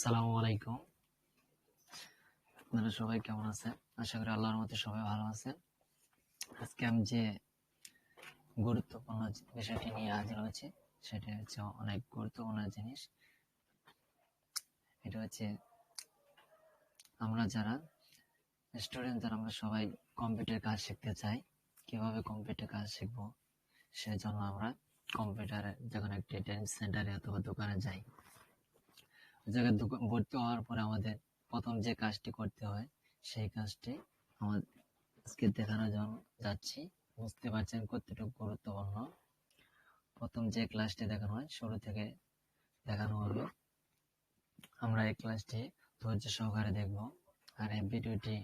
আসসালামু আলাইকুম। আপনারা সবাই কেমন আছেন? আশা করি আল্লাহর মতে সবাই ভালো আছেন। আজকে আমি যে গুরুত্বপূর্ণ বিষয়টি নিয়ে হাজির হয়েছি সেটা হচ্ছে অনেক গুরুত্বপূর্ণ জিনিস। এটা হচ্ছে আমরা যারা স্টুডেন্ট আমরা সবাই কম্পিউটার কাজ শিখতে চাই। কিভাবে কম্পিউটার কাজ শিখবো সেজন্য আমরা কম্পিউটারে যখন একটি ট্রেনিং সেন্টারে অথবা দোকানে যাই, ওই জায়গায় ভর্তি হওয়ার পরে আমাদের প্রথম যে কাজটি করতে হয় সেই কাজটি আমাদের আজকে দেখানোর জন্য যাচ্ছি। বুঝতে পারছেন কতটুকু গুরুত্বপূর্ণ। প্রথম যে ক্লাসটি দেখানো হয় শুরু থেকে দেখানো হবে। আমরা এই ক্লাসটি ধৈর্য সহকারে দেখব। আর এই ভিডিওটি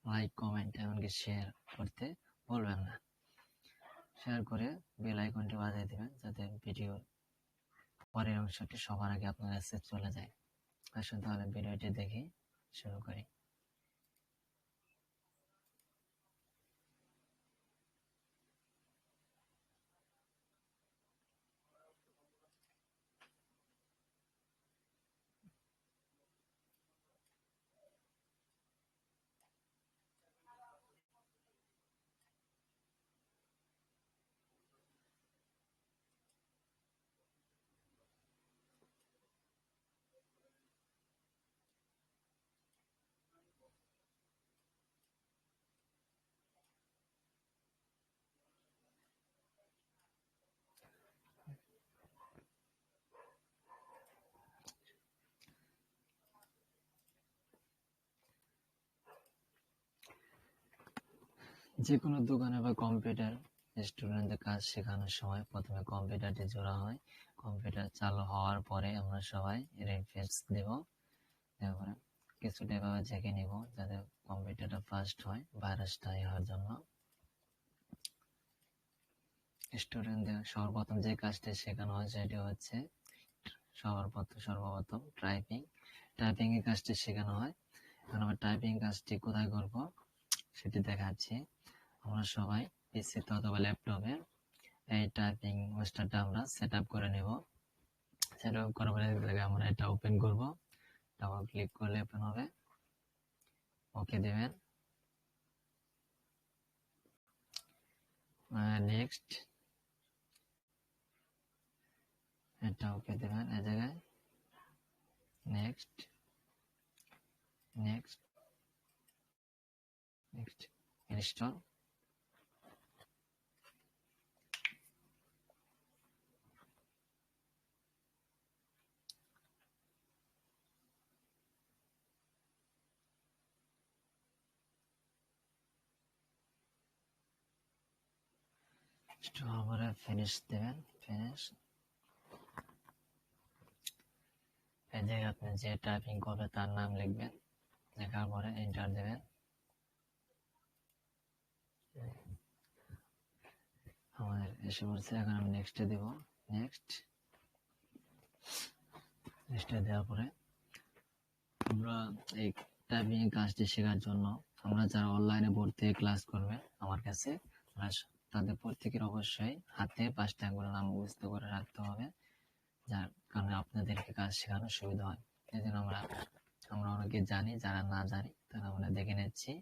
লাইক, কমেন্ট এমনকি শেয়ার করতে ভুলবেন না। শেয়ার করে বেল আইকনটি বাজিয়ে দেবেন যাতে ভিডিওর পরের অংশটি সবার আগে আপনার কাছে চলে যায়। আসুন তাহলে ভিডিওটি দেখে শুরু করি। যে কোনো দোকানে বা কম্পিউটার স্টুডেন্টদের কাজ শেখানোর সময় প্রথমে কম্পিউটারটি জোড়া হয়। কম্পিউটার চালু হওয়ার পরে আমরা সবাই রিফ্রেশ দেব। তারপরে কিছুটা এভাবে ঝেঁকে নিব যাতে কম্পিউটারটা ফাস্ট হয় ভাইরাসটা হওয়ার জন্য। স্টুডেন্টদের সর্বপ্রথম যে কাজটি শেখানো হয় সেটি হচ্ছে সর্বপ্রথম টাইপিং এর কাজটি শেখানো হয়। এখন আমরা টাইপিং কাজটি কোথায় করব সেটি দেখাচ্ছি। আমরা সবাই পিসিতে অথবা ল্যাপটপে এই টাইপিং মাস্টারটা আমরা সেট আপ করে নেব। সেট আপ করার পরে আমরা এটা ওপেন করব। ডাবল ক্লিক করলে ওপেন হবে। ওকে দেবেন। নেক্সট, এটা ওকে দেবেন এই জায়গায়। Next next next install. আবার ফিনিশ দেবেন। ফিনিশ। এই জায়গায় আপনি যে টাইপিং করবে তার নাম লিখবেন। লেখার পরে এন্টার দেবেন। আমাদের এসে পড়ছে। এখন আমি নেক্সটে দেব। নেক্সটে দেওয়ার পরে আমরা এই টাইপিং কাজটি শেখার জন্য আমরা যারা অনলাইনে ভর্তি হয়ে ক্লাস করবে আমার কাছে, তাদের প্রত্যেকের অবশ্যই হাতে 5টা আঙ্গুলের নাম মুখস্থ করে রাখতে হবে, যার কারণে আপনাদেরকে কাজ শেখানোর সুবিধা হয়। এই জন্য আমরা অনেকে জানি, যারা না জানি তারা আমরা দেখে নিচ্ছি।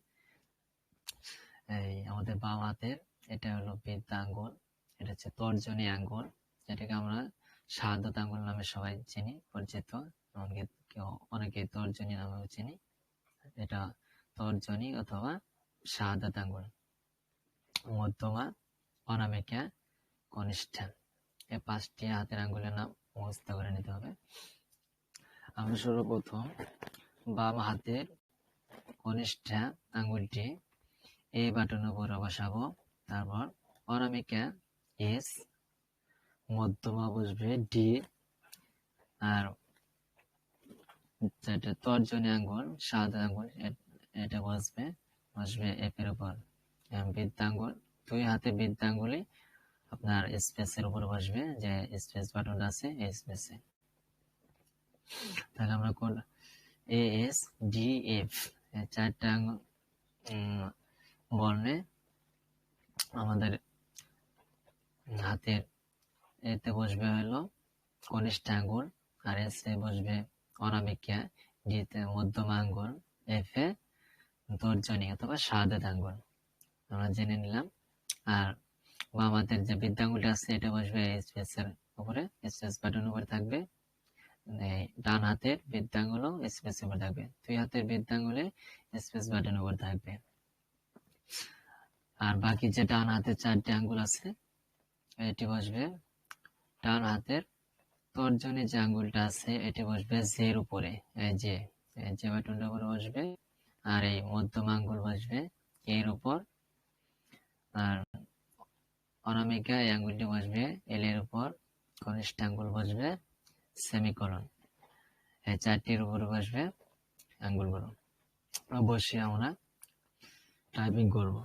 এই আমাদের বাম হাতের এটা হলো বৃদ্ধা আঙ্গুল, এটা হচ্ছে তর্জনী আঙ্গুল, যেটাকে আমরা শাহাদাত আঙ্গুল নামে সবাই চিনি, পরিচিত। অনেকে তর্জনী নামেও চিনি। এটা তর্জনী অথবা শাহাদাত আঙ্গুল। মধ্যমা, অনামিকা, কনিষ্ঠা, এই 5টি হাতের আঙ্গুলের নাম মুখস্থ করে নিতে হবে। আমরা সর্বপ্রথম বাম হাতের কনিষ্ঠা আঙ্গুলটি এই বাটনের উপরে বসাবো। তারপর অনামিকা এস, মধ্যমা বসবে ডি, আর যেটা তর্জনী আঙ্গুল শাহাদাত আঙ্গুল এটা বসবে এফ এর উপর। বৃদ্ধাঙ্গুল, 2 হাতে বৃদ্ধাঙ্গুলি আপনার স্পেসের উপর বসবে, যে স্পেস বাটন আছে এই স্পেসে। তাহলে আমরা কোন এ এস ডি এফ 4টা বর্ণে আমাদের হাতের এতে বসবে হলো কনিষ্ঠ আঙ্গুল, আর এসে বসবে অনামিকা, ডিতে মধ্যম আঙ্গুল, এফ এ তর্জনী অথবা শাহাদাত আঙ্গুল আমরা জেনে নিলাম। আর বাম হাতের যে বৃদ্ধাঙ্গুলটা আছে এটা বসবে স্পেসের উপরে, স্পেস বাটন উপরে থাকবে। ডান হাতের বৃদ্ধাঙ্গুলও স্পেস উপরে থাকবে, দুই হাতের বৃদ্ধাঙ্গুলে স্পেস বাটন উপরে থাকবে। আর বাকি যে ডান হাতের 4টি আঙ্গুল আছে এটি বসবে ডান হাতের তর্জনী যে আঙ্গুলটা আছে এটি বসবে জের উপরে, এই যে বাটনটার উপরে বসবে। আর এই মধ্যম আঙ্গুল বসবে এর উপর, আর অনামিকা এই আঙ্গুলটি বসবে এল এর উপর, কনিষ্ঠ আঙ্গুল বসবে সেমিকোলন। এই 4টির উপরে বসবে আঙ্গুলগুলো। অবশ্যই আমরা টাইপিং করব।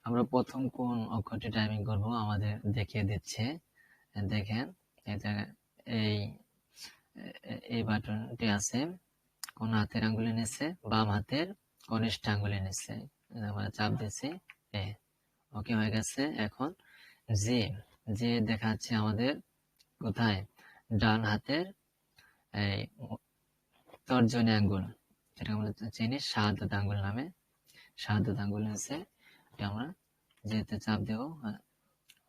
আমরা প্রথম কোন অক্ষরটি টাইপিং করব আমাদের দেখিয়ে দিচ্ছে। দেখেন এই বাটনটি আছে কোন হাতের আঙ্গুলে নিচে, বাম হাতের কনিষ্ঠ আঙ্গুলে নিচে, আমরা চাপ দিচ্ছি, ওকে হয়ে গেছে। এখন যে দেখাচ্ছে আমাদের কোথায়, ডান হাতের এই তর্জনী আঙ্গুল, যেটা আমরা চিনি শাহাদাত আঙ্গুল নামে, শাহাদাত আঙ্গুল নিচে, এটা আমরা যেতে চাপ দেব,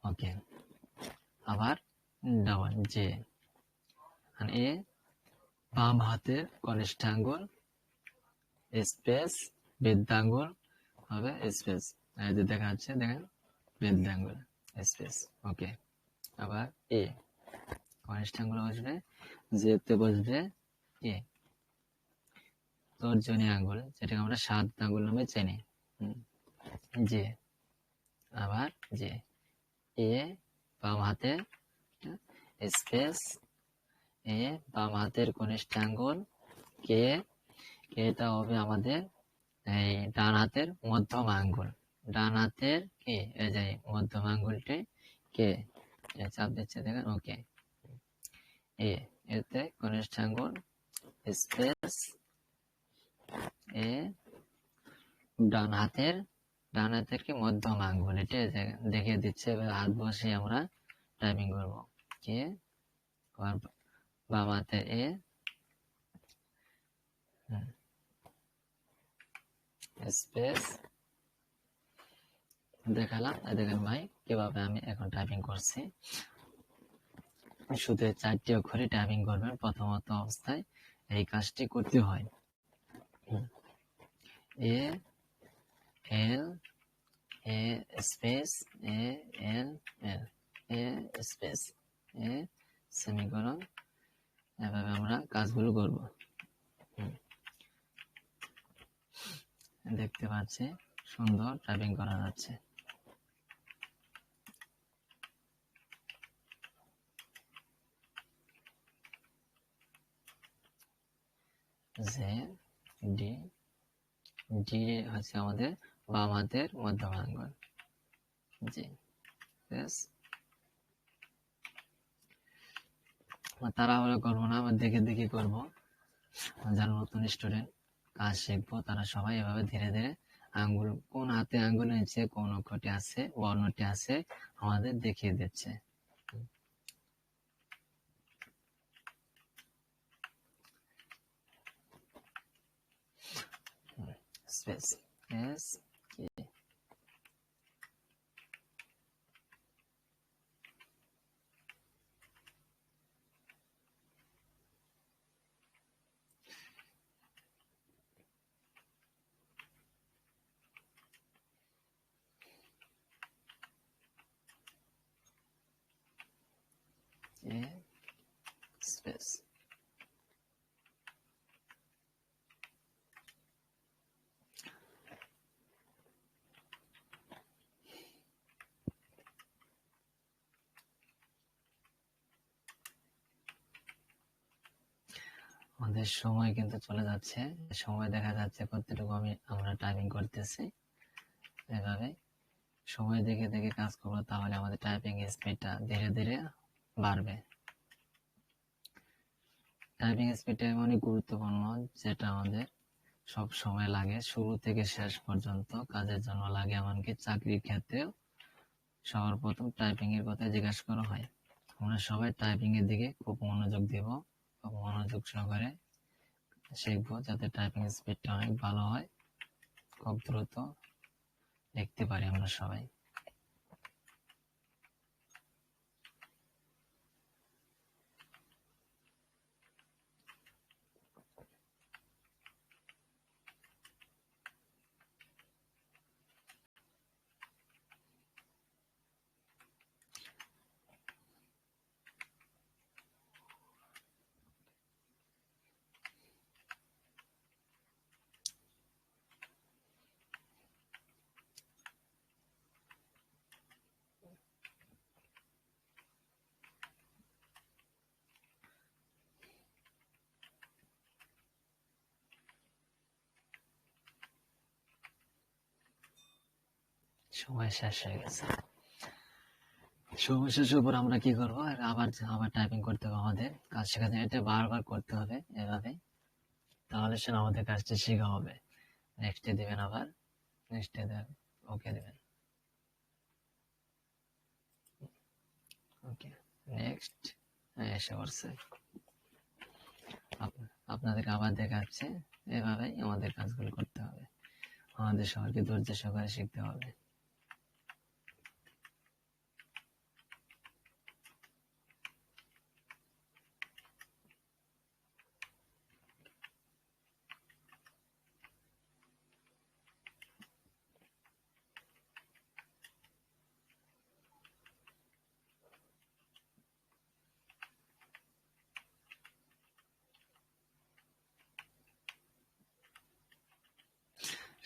ওকে। আবার ডাবল যে, এ বাম হাতের কনিষ্ঠ আঙ্গুল স্পেস বৃদ্ধাঙ্গুল হবে স্পেস, এই যে দেখা যাচ্ছে, দেখেন বৃদ্ধাঙ্গুল স্পেস, ওকে। আবার এ কনিষ্ঠ আঙ্গুল বসবে, যেতে বসবে এ তর্জনী আঙ্গুল, যেটাকে আমরা শাহাদাত আঙ্গুল নামে চিনি, যে। আবার যে এ বাম হাতে স্পেস এ বাম হাতের কনিষ্ঠ আঙ্গুল কে, এটা হবে আমাদের এই ডান হাতের মধ্যম আঙ্গুল, ডান হাতের কে, এই যে মধ্যম আঙ্গুলটি কে, চাপ দিচ্ছে দেখেন, ওকে। এতে কনিষ্ঠ আঙ্গুল স্পেস এ ডান হাতের কি মধ্যম আঙ্গুল, এটা দেখিয়ে দিচ্ছে। এবার হাত বসে আমরা টাইপিং করব, কে বাম হাতে এ স্পেস দেখালাম, দেখেন ভাই কিভাবে আমি এখন টাইপিং করছি। শুধু 4টি অক্ষরে টাইপিং করবেন প্রথমত অবস্থায়, এই কাজটি করতে হয়। এ এল এ স্পেস এ এল এল এ স্পেস এ সেমিকোলন, এভাবে আমরা কাজগুলো করব। দেখতে পাচ্ছি সুন্দর টাইপিং করা যাচ্ছে। যে ডি ডি হচ্ছে আমাদের বাম হাতের মধ্যম আঙ্গুল, জি। তাড়াহুড়ো করবো না, আবার দেখে দেখে করবো। যারা নতুন স্টুডেন্ট কাজ শিখবো তারা সবাই এভাবে ধীরে ধীরে আঙ্গুল, কোন হাতে আঙ্গুল নিচে কোন অক্ষরটি আছে, বর্ণটি আছে আমাদের দেখিয়ে দিচ্ছে। স্পেস এস কে, স্পেস আমাদের সময় কিন্তু চলে যাচ্ছে, সময় দেখা যাচ্ছে কতটুকু আমরা টাইপিং করতেছি। এভাবে সময় দেখে দেখে কাজ করবো, তাহলে আমাদের টাইপিং স্পিডটা ধীরে ধীরে বাড়বে। টাইপিং স্পিডটা অনেক গুরুত্বপূর্ণ, যেটা আমাদের সব সময় লাগে, শুরু থেকে শেষ পর্যন্ত কাজের জন্য লাগে, এমনকি চাকরির ক্ষেত্রেও সবার প্রথম টাইপিং এর কথা জিজ্ঞাসা করা হয়। আমরা সবাই টাইপিং এর দিকে খুব মনোযোগ দেব, খুব মনোযোগ সহকারে শিখবো, যাতে টাইপিং স্পিডটা অনেক ভালো হয়, খুব দ্রুত লিখতে পারি আমরা সবাই। সময় শেষ হয়ে গেছে। সময় শেষের উপর আমরা কি করবো, আবার আবার টাইপিং করতে হবে, আমাদের কাজ শেখাতে এটা বারবার করতে হবে এভাবে, তাহলে সে আমাদের কাজটা শেখা হবে। নেক্সটে দিবেন, আবার নেক্সটে দেবেন, ওকে দেবেন, ওকে নেক্সট। এসে পড়ছে, আপনাদেরকে আবার দেখাচ্ছে। এভাবেই আমাদের কাজগুলো করতে হবে, আমাদের সবাইকে ধৈর্য সহকারে শিখতে হবে।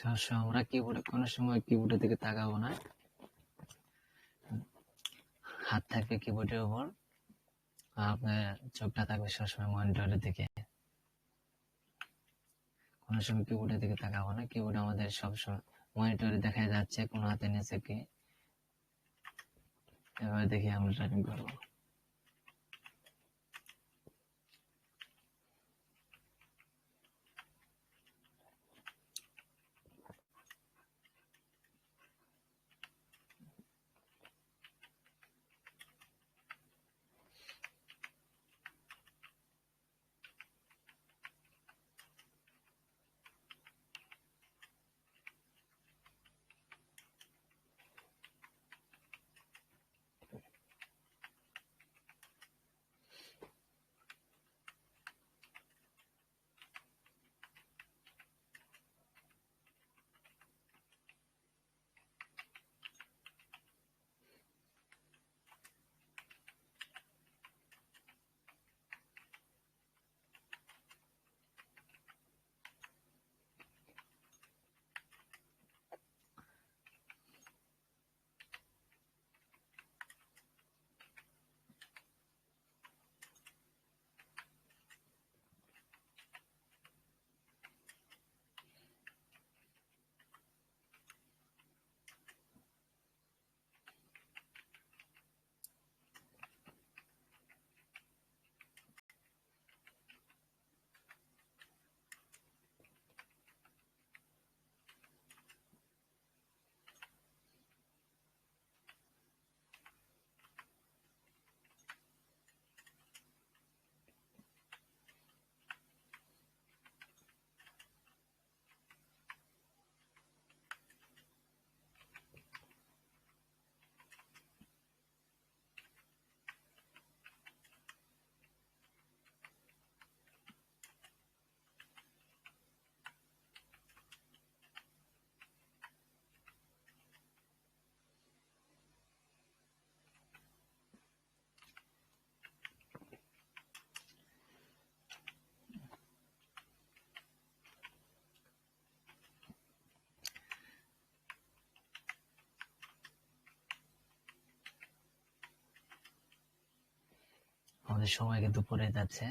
সবসময় আমরা কিবোর্ডে কোনো সময় কিবোর্ডের দিকে তাকাবো না, হাত থাকবে কিবোর্ডের উপর, আপনার চোখটা থাকবে সবসময় মনিটরের দিকে। কোনো সময় কিবোর্ডের দিকে তাকাবো না, কিবোর্ড আমাদের সবসময় মনিটরে দেখা যাচ্ছে কোন হাতে নিচে কি, এভাবে দেখে আমরা টাইপিং করবো। আমাদের সময় কিন্তু পড়ে যাচ্ছে,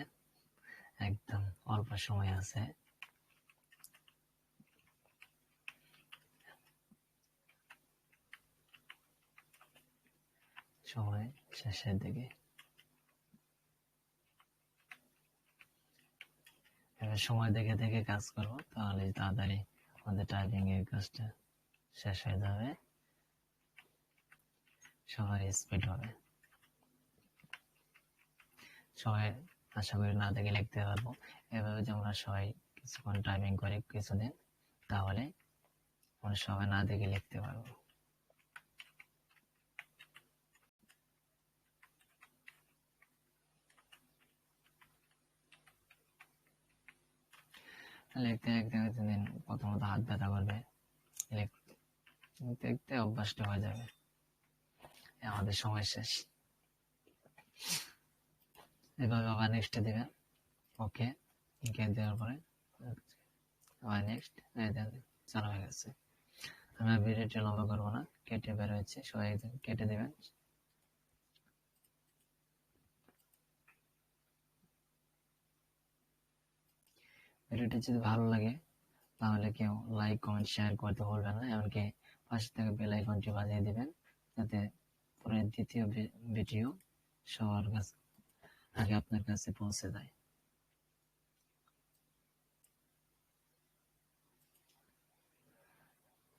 একদম অল্প সময় আছে। সময় শেষের দিকে, এবার সময় দেখে দেখে কাজ করবো, তাহলে তাড়াতাড়ি আমাদের টাইপিং এর কাজটা শেষ হয়ে যাবে, সবার স্পিড হবে। সবাই আশা করি না দেখে লিখতে পারবো। এভাবে যে আমরা সবাই কিছুক্ষণ টাইপিং করি কিছুদিন, তাহলে আমরা সবাই না দেখে লিখতে পারবো। লিখতে লিখতে দিন প্রথমত হাত ব্যথা করবে, লিখতে লিখতে অভ্যাসটা হয়ে যাবে। আমাদের সময় শেষ। এভাবে আবার নেক্সটে দেবেন। ওকে, দেওয়ার পরে আবার নেক্সট চালু হয়ে গেছে। আমি ভিডিওটি লম্বা করবো না, কেটে বের হয়েছে, সবাই কেটে দেবেন। ভিডিওটি যদি ভালো লাগে তাহলে কেউ লাইক কমেন্ট শেয়ার করতে ভুলবেন না, এমনকি পাশে থেকে বেল আইকনটি বাজিয়ে দিবেন, যাতে পরে দ্বিতীয় ভিডিও সবার কাছে আগে আপনার কাছে পৌঁছে যায়।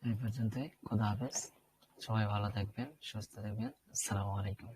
এই পর্যন্তই, খোদা হাফেজ। সবাই ভালো থাকবেন, সুস্থ থাকবেন। আসসালামু আলাইকুম।